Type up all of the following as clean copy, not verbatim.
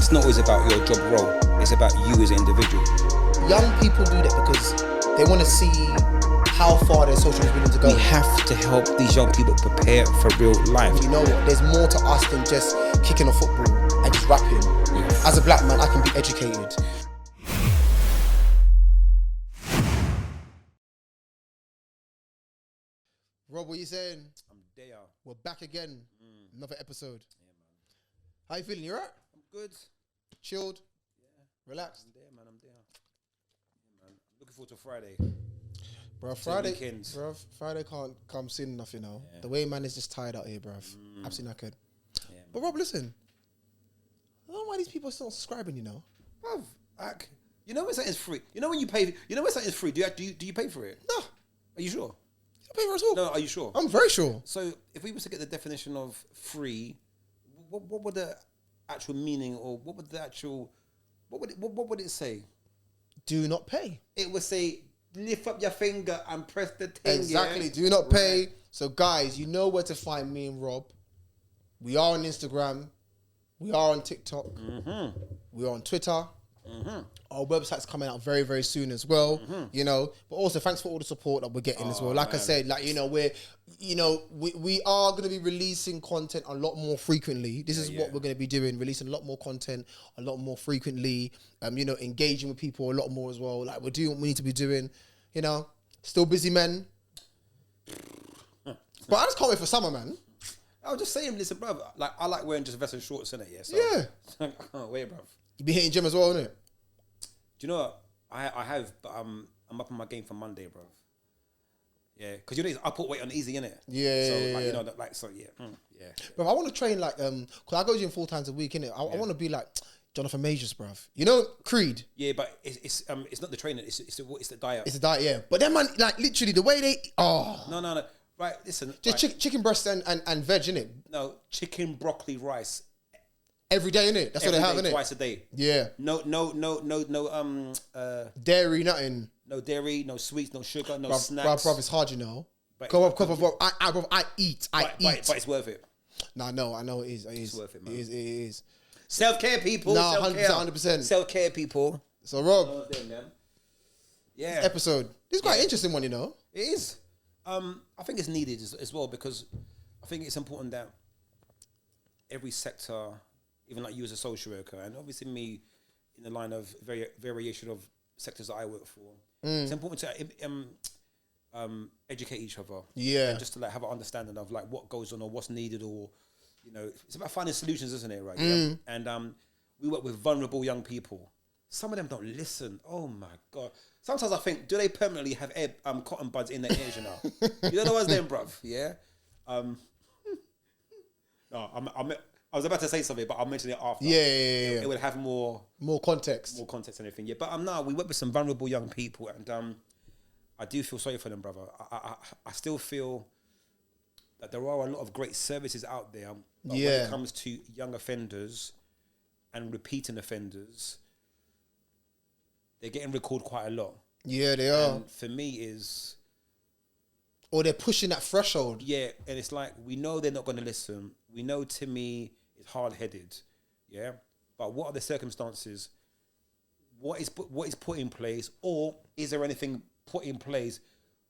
it's not always about your job role. It's about you as an individual. Young people do that because they want to see how far their social is willing to go. We have to help these young people prepare for real life. You know what? There's more to us than just kicking a football and just rapping. Yeah. As a black man, I can be educated. Rob, what are you saying? I'm there. We're back again. Another episode. Yeah, man. How you feeling? You alright? I'm good. Chilled? Yeah. Relaxed? I'm there, man. I'm there. Yeah, man. Looking forward to Friday. Bro, Friday can't come soon enough, you know. Yeah. The way man is just tired out here, bruv. Absolutely knackered. Yeah, but Rob, listen. I don't know why these people are still subscribing, you know. Bruv, like, you know when something's free? You know when you pay? You know when something's free? Do you pay for it? No. Are you sure? You don't pay for it at all. No, are you sure? I'm very sure. So if we were to get the definition of free, what would the actual meaning, or what would it say? Do not pay. It would say, lift up your finger and press the thing. Exactly. Yeah? Do not pay. So guys, you know where to find me and Rob. We are on Instagram. We are on TikTok. Mm-hmm. We are on Twitter. Mm-hmm. Our website's coming out very, very soon as well. Mm-hmm. You know, but also thanks for all the support that we're getting as well. Like man. I said, like, you know, we are going to be releasing content a lot more frequently. This is what we're going to be doing, releasing a lot more content a lot more frequently. You know, engaging with people a lot more as well. Like, we're doing what we need to be doing. You know, still busy men. But I just can't wait for summer, man. I was just saying, listen, bruv, like, I like wearing just vest and shorts, innit? Yeah. So, yeah. I can't wait, bruv. You be hitting gym as well, innit? Do you know what? I have, but I'm up on my game for Monday, bruv. Yeah, because you know, I put weight on easy, innit? Yeah. So, like, you know, like, so, yeah. Yeah. Bro, I want to train, like, because I go gym 4 times a week, innit? I want to be like Jonathan Majors, bruv. You know, Creed? Yeah, but it's not the training, it's the diet. It's the diet, yeah. But then, man, like, literally, the way they... No. Right, listen. Just chicken breast and veg, innit? No, chicken, broccoli, rice. Every day, innit? That's what they have, innit? Twice a day. Yeah. No, dairy, nothing. No dairy, no sweets, no sugar, no snacks. Bro, it's hard, you know. But, I eat. But it's worth it. No, I know it is. It's worth it, man. It is. Self-care, people. No, 100%. Self-care, people. So, Rob, yeah. this episode. This is quite an interesting one, you know. It is. I think it's needed as well, because I think it's important that every sector, even like you as a social worker, and obviously me in the line of variation of sectors that I work for, it's important to educate each other. Yeah. And just to like have an understanding of like what goes on or what's needed, or, you know, it's about finding solutions, isn't it? Right. Yeah. And we work with vulnerable young people. Some of them don't listen. Oh my God. Sometimes I think, do they permanently have cotton buds in their ears, you know? You know what's them, bruv? Yeah? No, I was about to say something, but I'll mention it after. Yeah. It would have more context. More context and everything. Yeah, but no, we work with some vulnerable young people, and I do feel sorry for them, brother. I still feel that there are a lot of great services out there. But when it comes to young offenders and repeating offenders, they're getting recalled quite a lot. Yeah, they are. And for me or they're pushing that threshold. Yeah, and it's like, we know they're not going to listen. We know Timmy is hard-headed, yeah? But what are the circumstances? What is put in place, or is there anything put in place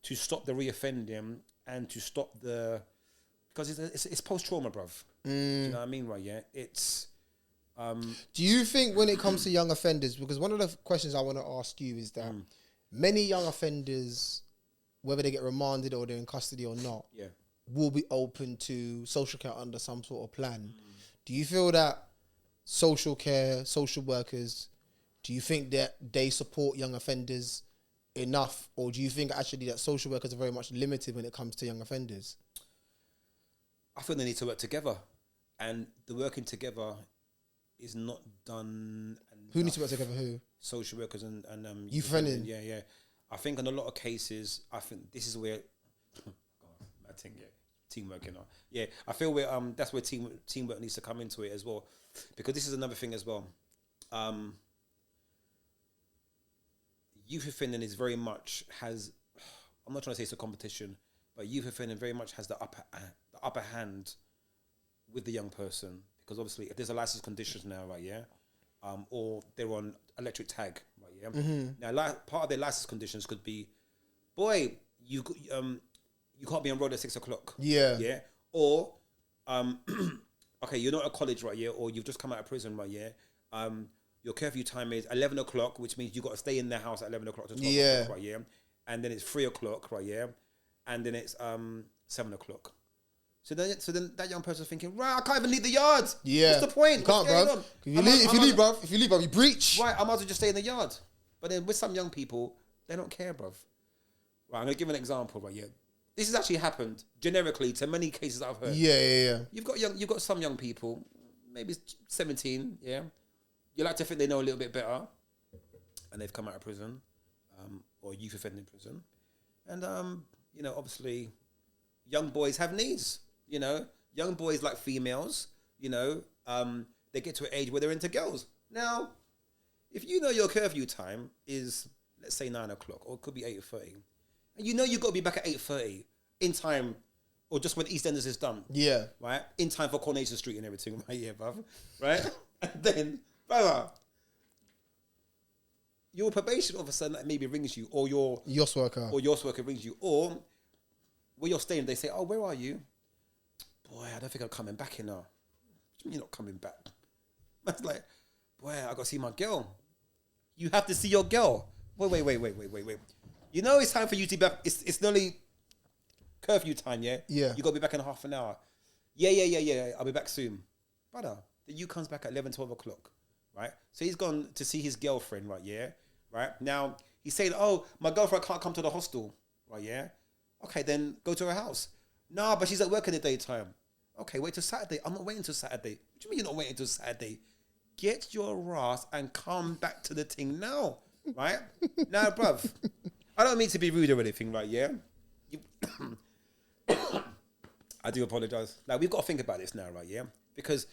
to stop the reoffending and to stop the... Because it's post-trauma, bruv. Do you know what I mean, right? Yeah, it's... Do you think when it comes to young offenders, because one of the questions I want to ask you is that many young offenders, whether they get remanded or they're in custody or not, will be open to social care under some sort of plan. Do you feel that social care, social workers, do you think that they support young offenders enough, or do you think actually that social workers are very much limited when it comes to young offenders? I think they need to work together, and the working together is not done. Who needs to work together? Who? Social workers and youth offending. Yeah. I think in a lot of cases, I think this is where teamwork, you know. Yeah, I feel where that's where teamwork needs to come into it as well, because this is another thing as well. Youth offending is very much has. I'm not trying to say it's a competition, but youth offending very much has the upper hand with the young person, because obviously if there's a license conditions now, right? Yeah, or they're on electric tag, right? Yeah. Now, part of their license conditions could be, boy, you can't be on road at 6 o'clock. Yeah. Yeah. Or, okay, you're not at college, right? Yeah. Or you've just come out of prison, right? Yeah. Your curfew time is 11 o'clock, which means you got to stay in the house at 11 o'clock to 12 o'clock, right? Yeah. And then it's 3 o'clock, right? Yeah. And then it's 7 o'clock. So then that young person's thinking, right, I can't even leave the yard. Yeah. What's the point? You can't, bro. If you leave, bro, you breach. Right, I might as well just stay in the yard. But then with some young people, they don't care, bruv. Right, I'm going to give an example, right? Yeah. This has actually happened generically to many cases I've heard. Yeah. You've got some young people, maybe 17, yeah. You like to think they know a little bit better, and they've come out of prison, or youth offending prison, and obviously, young boys have needs. Young boys like females. They get to an age where they're into girls. Now, if you know your curfew time is, let's say 9 o'clock, or it could be 8:30, and you've got to be back at 8:30 in time, or just when EastEnders is done. Yeah. Right? In time for Coronation Street and everything, right? Yeah, bruv. Right? And then, brother, your probation officer maybe rings you, or your YOS worker rings you, or where you're staying, they say, oh, where are you? Boy, I don't think I'm coming back in now. What do you mean you're not coming back? Man's like, boy, I got to see my girl. You have to see your girl. Wait. You know it's time for you to be back. It's nearly curfew time, yeah? Yeah. You got to be back in half an hour. Yeah. I'll be back soon. Brother, the you comes back at 11, 12 o'clock, right? So he's gone to see his girlfriend, right, yeah? Right? Now, he's saying, oh, my girlfriend can't come to the hostel, right, yeah? Okay, then go to her house. No, but she's at work in the daytime. Okay, wait till Saturday. I'm not waiting till Saturday. What do you mean you're not waiting till Saturday? Get your ass and come back to the thing now, right? Now, bruv, I don't mean to be rude or anything, right, yeah? I do apologise. Now, we've got to think about this now, right, yeah? Because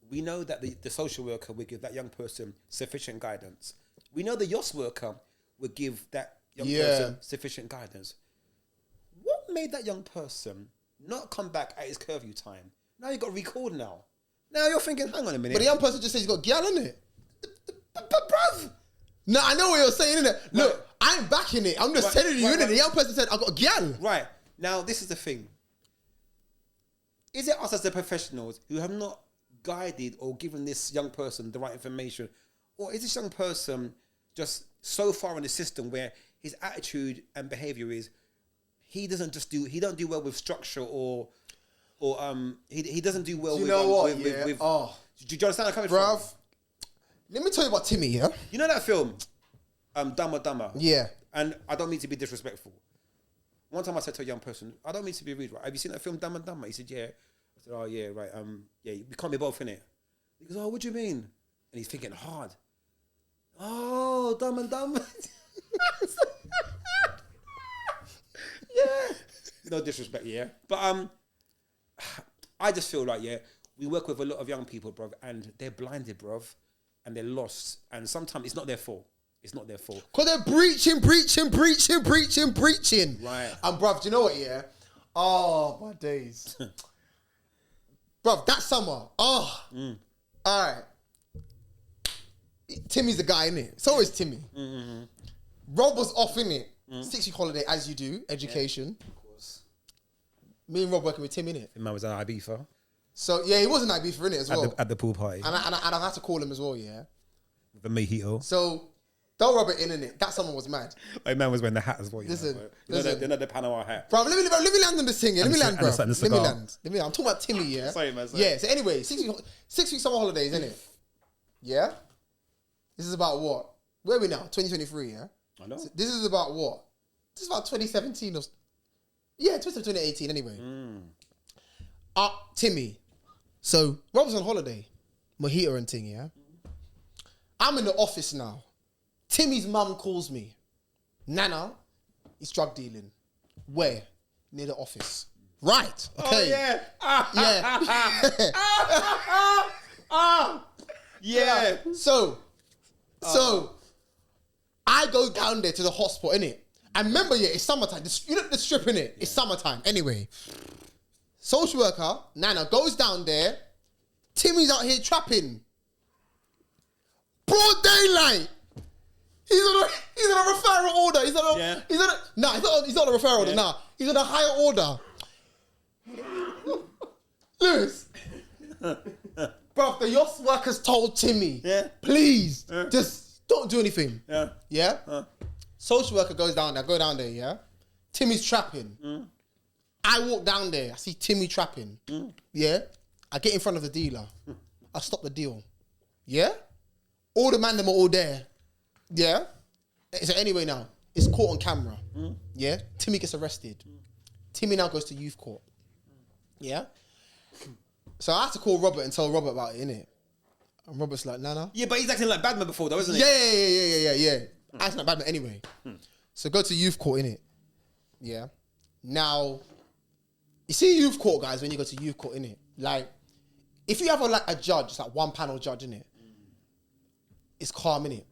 we know that the social worker will give that young person sufficient guidance. We know the YOS worker will give that young person sufficient guidance. What made that young person not come back at his curfew time? Now you got to record now. Now you're thinking, hang on a minute. But the young person just says he's got gyal in it. But bruv. No, I know what you're saying, innit? Look, I ain't backing it. I'm just telling you, innit? The young person said, I got gyal. Right. Now, this is the thing. Is it us as the professionals who have not guided or given this young person the right information? Or is this young person just so far in the system where his attitude and behaviour is he don't do well with structure or he doesn't do well with... You know what? Do you understand where I'm coming from? Bruv, let me tell you about Timmy, yeah? You know that film, Dumber Dumber? Yeah. And I don't mean to be disrespectful. One time I said to a young person, I don't mean to be rude, right? Have you seen that film, Dumb and Dumber? He said, yeah. I said, oh, yeah, right. Yeah, we can't be both in it. He goes, oh, what do you mean? And he's thinking hard. Oh, Dumb and Dumber. Yeah. No disrespect, yeah. But I just feel like, yeah, we work with a lot of young people, bruv, and they're blinded, bruv, and they're lost. And sometimes it's not their fault. It's not their fault. Because they're breaching. Right. And bruv, do you know what, yeah? Oh, my days. Bruv, that summer. Oh. All right. Timmy's the guy, innit? So is Timmy. Mm-hmm. Rob was off, innit? 6-week holiday, as you do, education. Yeah, of course. Me and Rob working with Tim, innit? The man was at Ibiza. So, yeah, he was an IB for, innit, as well. At the pool party. And I had to call him as well, yeah? With a mojito. So... Don't rub it in, innit? That someone was mad. My man was wearing the hat as well. Listen. You know the Panama hat. Bro, let me land on this thing, yeah? Let me land, bro. Let me land. I'm talking about Timmy, yeah? Sorry, man. Yeah, so anyway, 6 week summer holidays, innit? Yeah? This is about what? Where are we now? 2023, yeah? I know. So this is about what? This is about 2017 or... Yeah, 2018, anyway. Timmy. So, Rob was on holiday. Mojito and thing, yeah? I'm in the office now. Timmy's mum calls me. Nana, he's drug dealing. Where? Near the office. Right. Okay. Oh, yeah. Yeah. So, I go down there to the hotspot, innit? And remember, yeah, it's summertime. You know the strip, innit? Yeah. It's summertime. Anyway, social worker, Nana, goes down there. Timmy's out here trapping. broad daylight. He's on a referral order. He's on a referral order. Nah, he's on a higher order. Lewis, bruv, the yacht workers told Timmy, please, just don't do anything. Yeah. Social worker goes down there. Go down there. Yeah. Timmy's trapping. I walk down there. I see Timmy trapping. Yeah. I get in front of the dealer. I stop the deal. Yeah. All the man them are all there. Yeah. So anyway now, it's caught on camera. Yeah. Timmy gets arrested. Timmy now goes to youth court. Yeah. So I have to call Robert and tell Robert about it, innit? And Robert's like, nah. Yeah, but he's acting like Badman before though, isn't he? Yeah. Acting like Badman anyway. So go to youth court, innit? Yeah. Now, you see youth court, guys, when you go to youth court, innit? Like, if you have a judge, it's like one panel judge, innit? It's calm, innit?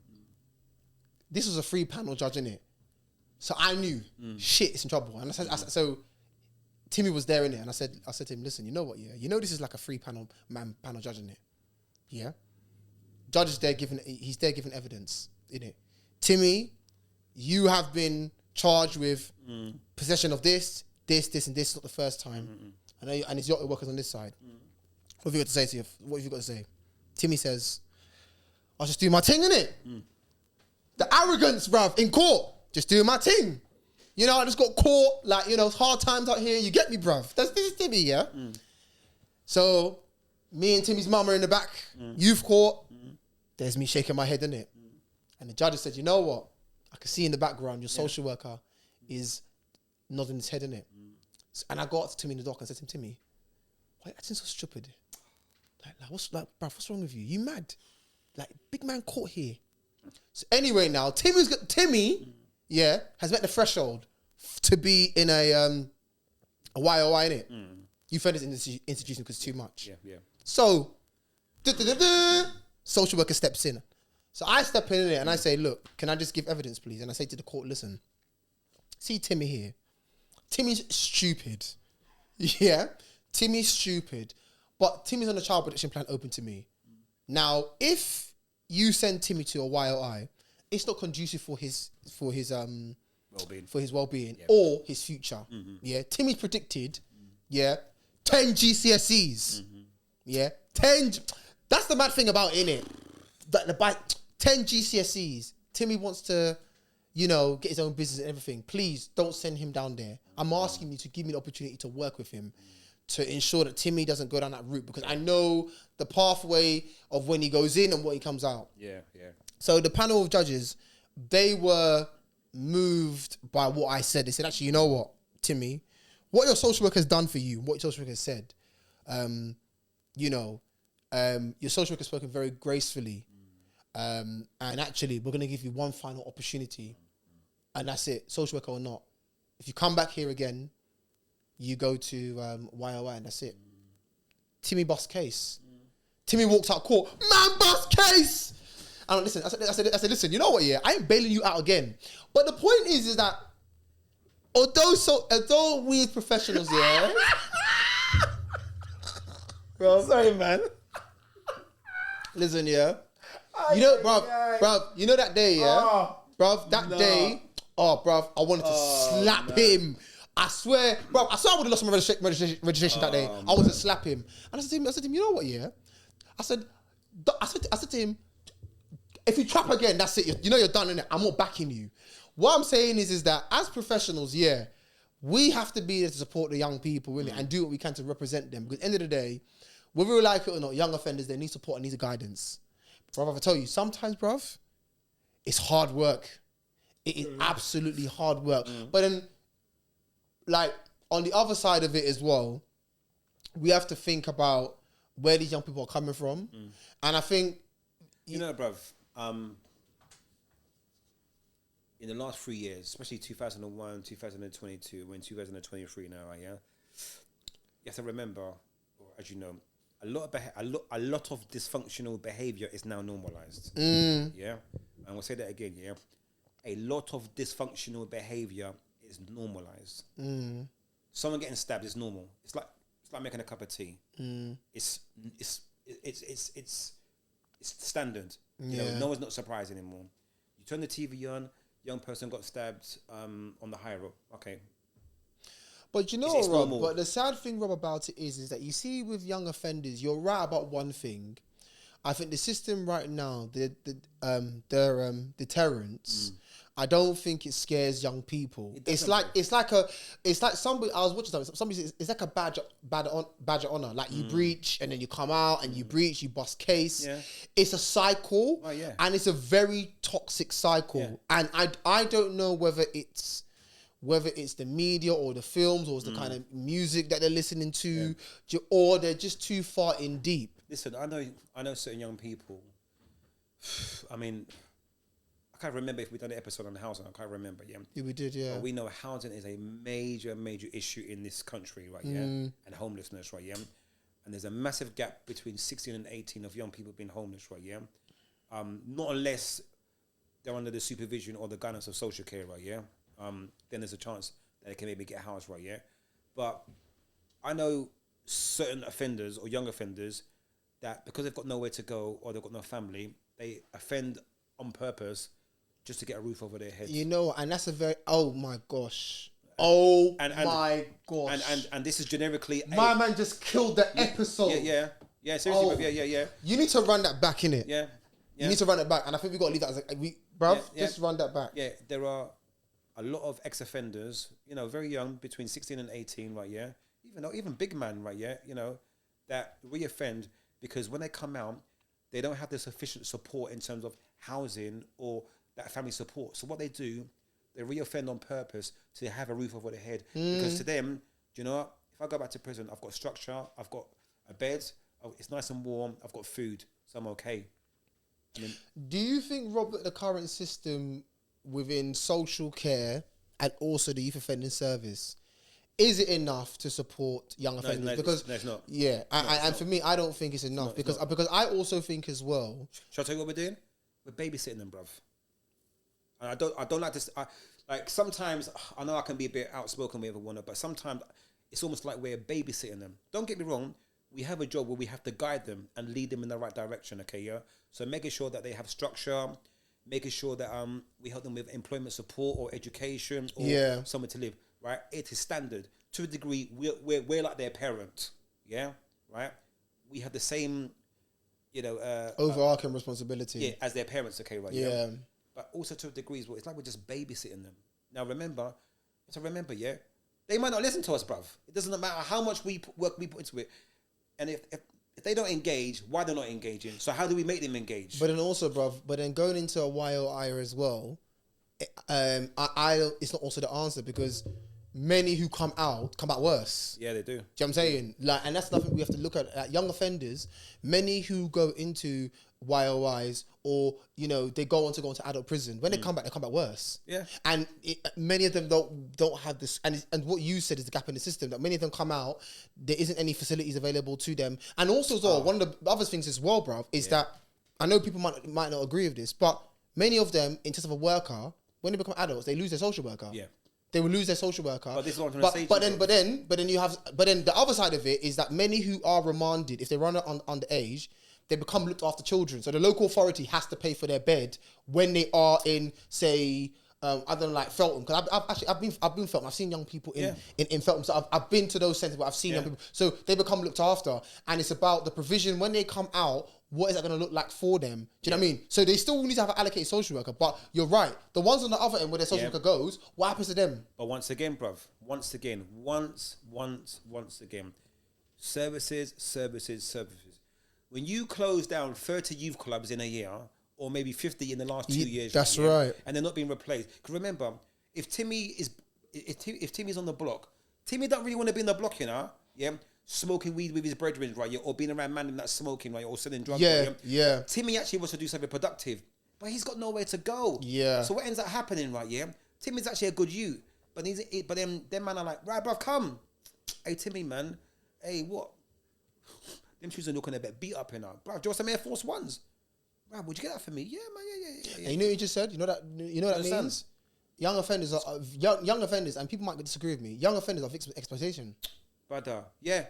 This was a 3-panel judge, innit? So I knew, shit, it's in trouble. And I said, so Timmy was there, innit? And I said to him, listen, you know what, yeah? You know this is like a 3-panel panel judge, innit? Yeah? Judge is there he's there giving evidence, innit? Timmy, you have been charged with possession of this, and this. It's not the first time. And it's yacht workers on this side. What have you got to say to you? What have you got to say? Timmy says, I'll just do my thing, innit? The arrogance, bruv, in court. Just doing my thing. You know, I just got caught. Like, you know, it's hard times out here. You get me, bruv. This is Timmy, yeah? So, me and Timmy's mum are in the back. Youth court. There's me shaking my head, innit? And the judge said, you know what? I can see in the background your social worker is nodding his head, innit? And I got to Timmy in the dock and said to him, Timmy, why are you acting so stupid? Bruv, what's wrong with you? You mad? Like, big man caught here. So anyway, now Timmy has met the threshold to be in a YOI, innit? Youth offenders institution because it's too much. Yeah. So, social worker steps in. So I step in it and I say, look, can I just give evidence, please? And I say to the court, listen, see Timmy here. Timmy's stupid. Yeah, Timmy's stupid. But Timmy's on the child protection plan open to me. Now, if you send Timmy to a YOI, it's not conducive for his well-being or his future. Yeah, Timmy's predicted, 10 GCSEs. Yeah, 10. That's the mad thing about it, innit? That 10 GCSEs. Timmy wants to, get his own business and everything. Please don't send him down there. I'm asking you to give me the opportunity to work with him to ensure that Timmy doesn't go down that route, because I know the pathway of when he goes in and what he comes out. Yeah. So the panel of judges, they were moved by what I said. They said, actually, you know what, Timmy, what your social worker has done for you, what your social worker has said, your social worker has spoken very gracefully. And actually, we're going to give you one final opportunity. And that's it, social worker or not. If you come back here again, you go to YOI and that's it. Timmy bust case. Timmy walks out court, man bust case. And listen, I said, listen, you know what, yeah, I ain't bailing you out again. But the point is that although we as professionals, yeah. Bro, sorry, man. Listen, yeah. Bruv, you know that day, yeah? Day, bruv, I wanted to slap him. I swear I would have lost my registration that day. I wanted to slap him. And I said to him, you know what, yeah? I said to him, if you trap again, that's it. You're done, innit? I'm not backing you. What I'm saying is that as professionals, yeah, we have to be there to support the young people, innit? And do what we can to represent them. Because at the end of the day, whether we like it or not, young offenders, they need support and need guidance. Bruv, I tell you, sometimes, bruv, it's hard work. It is absolutely hard work. But then, like, on the other side of it as well, we have to think about where these young people are coming from. And I think... bruv, in the last 3 years, especially 2001, 2022, we're in 2023 now, yeah? You have to remember, as you know, a lot of dysfunctional behavior is now normalized. Yeah? And we'll say that again, yeah? A lot of dysfunctional behavior is normalized. Someone getting stabbed is normal. It's like making a cup of tea. It's it's standard. You know, no one's not surprised anymore. You turn the TV on, young person got stabbed on the high road. Okay. But you know what, Rob? But the sad thing, Rob, about it is that you see with young offenders, you're right about one thing. I think the system right now, the deterrence, I don't think it scares young people. It's like somebody. I was watching something. Somebody says it's like a badge of honor. Like you breach and then you come out and you breach, you bust case. Yeah. It's a cycle, and it's a very toxic cycle. Yeah. And I don't know whether it's the media or the films or it's the kind of music that they're listening to, or they're just too far in deep. Listen, I know certain young people. I mean, I can't remember if we done an episode on housing. I can't remember. Yeah, we did. Yeah, but we know housing is a major issue in this country, right? Yeah, and homelessness, right? Yeah, and there's a massive gap between 16 and 18 of young people being homeless, right? Yeah, not unless they're under the supervision or the guidance of social care, right? Yeah, then there's a chance that they can maybe get housed, right? Yeah, but I know certain offenders or young offenders that because they've got nowhere to go or they've got no family, they offend on purpose just to get a roof over their heads. You know, and that's a very, oh my gosh. My gosh. And this is generically... My man just killed the episode. Yeah, seriously, bruv, yeah. You need to run that back, innit? Yeah. You need to run it back. And I think we've got to leave that as bruv, just run that back. Yeah, there are a lot of ex-offenders, you know, very young, between 16 and 18, right, yeah? Even big man, right, yeah? You know, that re-offend because when they come out, they don't have the sufficient support in terms of housing or that family support. So what they do, they re-offend on purpose to have a roof over their head. Because to them, do you know what? If I go back to prison, I've got structure, I've got a bed, it's nice and warm, I've got food, so I'm okay. Do you think, Robert, the current system within social care and also the youth offending service, is it enough to support young offenders? No, because it's not. Yeah, and for me, I don't think it's enough because I also think as well. Shall I tell you what we're doing? We're babysitting them, bruv. And I don't like this. Like sometimes I know I can be a bit outspoken with everyone, but sometimes it's almost like we're babysitting them. Don't get me wrong. We have a job where we have to guide them and lead them in the right direction. Okay, yeah. So making sure that they have structure, making sure that we help them with employment support or education or somewhere to live. Right, it is standard to a degree. We're like their parent, yeah, right. We have the same, you know, overarching responsibility, as their parents. Okay, right, yeah. But also to a degree as well. It's like we're just babysitting them. Now remember, yeah, they might not listen to us, bruv. It doesn't matter how much work we put into it, and if they don't engage, why they're not engaging? So how do we make them engage? But then also, bruv, going into a YOI as well, it's not also the answer because many who come out worse. Yeah, they do. Do you know what I'm saying? Like, and that's nothing we have to look at. Young offenders, many who go into YOIs or, you know, they go on to adult prison. When they come back worse. Yeah. And many of them don't have this. And what you said is the gap in the system, that many of them come out, there isn't any facilities available to them. And also as well, one of the other things as well, bruv, is that I know people might not agree with this, but many of them, in terms of a worker, when they become adults, they lose their social worker. Yeah. They will lose their social worker. But this is what I'm trying to say. But then the other side of it is that many who are remanded, if they run underage, they become looked after children. So the local authority has to pay for their bed when they are in, say, I don't know, like Feltham. Because I've been Feltham. I've seen young people in Feltham. So I've been to those centres where I've seen young people. So they become looked after, and it's about the provision when they come out. What is that going to look like for them? Do you know what I mean? So they still need to have an allocated social worker. But you're right. The ones on the other end where their social worker goes, what happens to them? But once again, bruv. Once again. Services. When you close down 30 youth clubs in a year, or maybe 50 in the last 2 years. That's right. And they're not being replaced. Because remember, if Timmy's on the block, Timmy don't really want to be in the block, you know? Yeah. Smoking weed with his brethren, right? Or being around man that's smoking, right? Or selling drugs. Yeah. Timmy actually wants to do something productive, but he's got nowhere to go. Yeah. So what ends up happening, right? Yeah. Timmy's actually a good youth, but then man are like, right, bruv, come. Hey, Timmy, man. Hey, what? Them shoes are looking a bit beat up, you know. Bruv, do you want some Air Force Ones? Bruv, would you get that for me? Yeah, man. Yeah. And you know what you just said? You know what that means? Young offenders are young offenders, and people might disagree with me. Young offenders are victims of exploitation. Brother, yeah.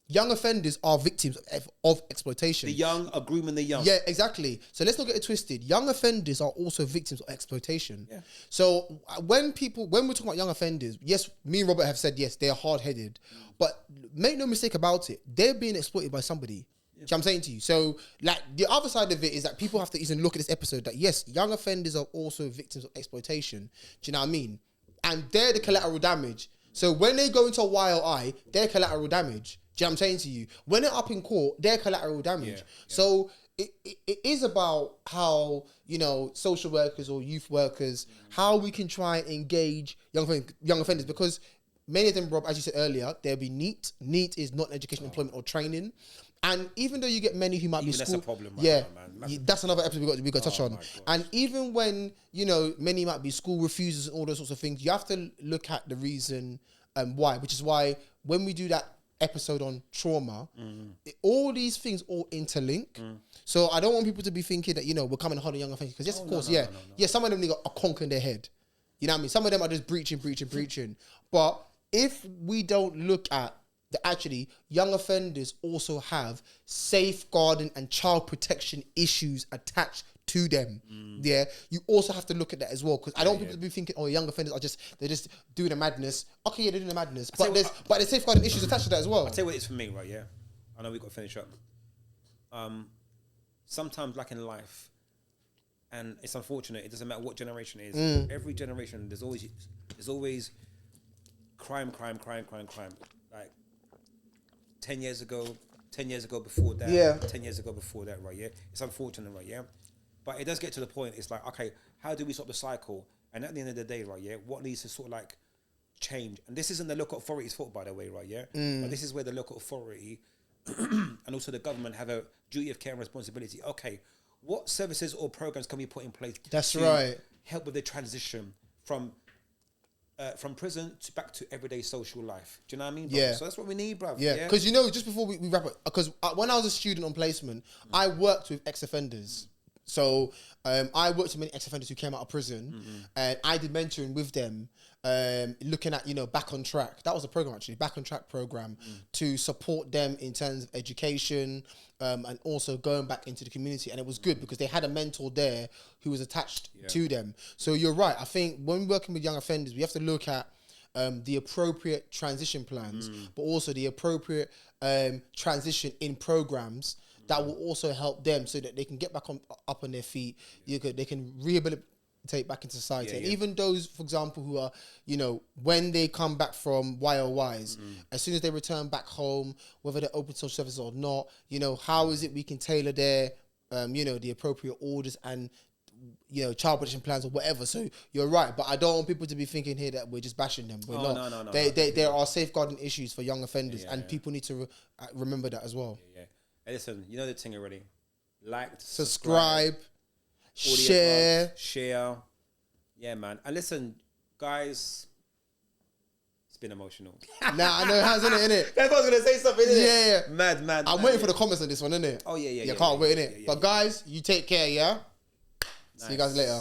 young offenders are victims of exploitation. The young are grooming the young. Yeah, exactly. So let's not get it twisted. Young offenders are also victims of exploitation. Yeah. So when we're talking about young offenders, yes, me and Robert have said, yes, they're hard-headed. But make no mistake about it, they're being exploited by somebody. Do you know what I'm saying to you? So, like, the other side of it is that people have to even look at this episode that, yes, young offenders are also victims of exploitation. Do you know what I mean? And they're the collateral damage. So when they go into a YLI, they're collateral damage. Do you know what I'm saying to you? When they're up in court, they're collateral damage. Yeah. So it is about how, you know, social workers or youth workers, how we can try and engage young offenders, because many of them, Rob, as you said earlier, they'll be NEET. NEET is not education, employment, or training. And even though you get many who might be school, that's a problem right yeah, now, man. that's another episode we got to touch on. And even when, you know, many might be school refusers and all those sorts of things, you have to look at the reason why, which is why when we do that episode on trauma, all these things all interlink. So I don't want people to be thinking that, you know, we're coming hard on young offenders, because yes, of course, no. Some of them got a conk in their head. You know what I mean? Some of them are just breaching. But if we don't look at actually, young offenders also have safeguarding and child protection issues attached to them. Yeah, you also have to look at that as well, because I don't want people to be thinking, oh, young offenders they're just doing a madness. Okay, yeah, they're doing a madness, but there's safeguarding issues attached to that as well. I'll tell you what it is for me, right? Yeah, I know we've got to finish up. Sometimes, like in life, and it's unfortunate, it doesn't matter what generation it is. Every generation, there's always crime. Like 10 years ago before that, 10 years ago before that, right? Yeah, it's unfortunate, right? Yeah, but it does get to the point. It's like, okay, how do we stop the cycle? And at the end of the day, right? Yeah, what needs to sort of like change? And this isn't the local authority's fault, by the way, right? Yeah, but this is where the local authority and also the government have a duty of care and responsibility. Okay, what services or programs can we put in place? To help with the transition from prison back to everyday social life. Do you know what I mean, bro? Yeah. So that's what we need, bro. Yeah, because, you know, just before we wrap up, because when I was a student on placement, I worked with ex-offenders. So I worked with many ex-offenders who came out of prison, and I did mentoring with them, looking at, you know, Back on Track. That was a program, actually, Back on Track program, to support them in terms of education, and also going back into the community. And it was good because they had a mentor there who was attached to them. So you're right. I think when we're working with young offenders, we have to look at the appropriate transition plans, but also the appropriate transition in programs that will also help them so that they can get back up on their feet. They can rehabilitate back into society. And even those, for example, who are, you know, when they come back from YOYs, as soon as they return back home, whether they're open social services or not, you know, how is it we can tailor their, you know, the appropriate orders and, you know, child protection plans or whatever. So you're right, but I don't want people to be thinking here that we're just bashing them. We're not. No. There are safeguarding issues for young offenders, and people need to remember that as well. Hey, listen, you know the thing already. Like, subscribe, share. Yeah, man. And listen, guys, it's been emotional. Nah, I know it has, innit? I was gonna say something, innit? Yeah. Mad. I'm waiting for the comments on this one, innit? Oh, yeah. Can't wait, innit? But guys, you take care, yeah? Nice. See you guys later.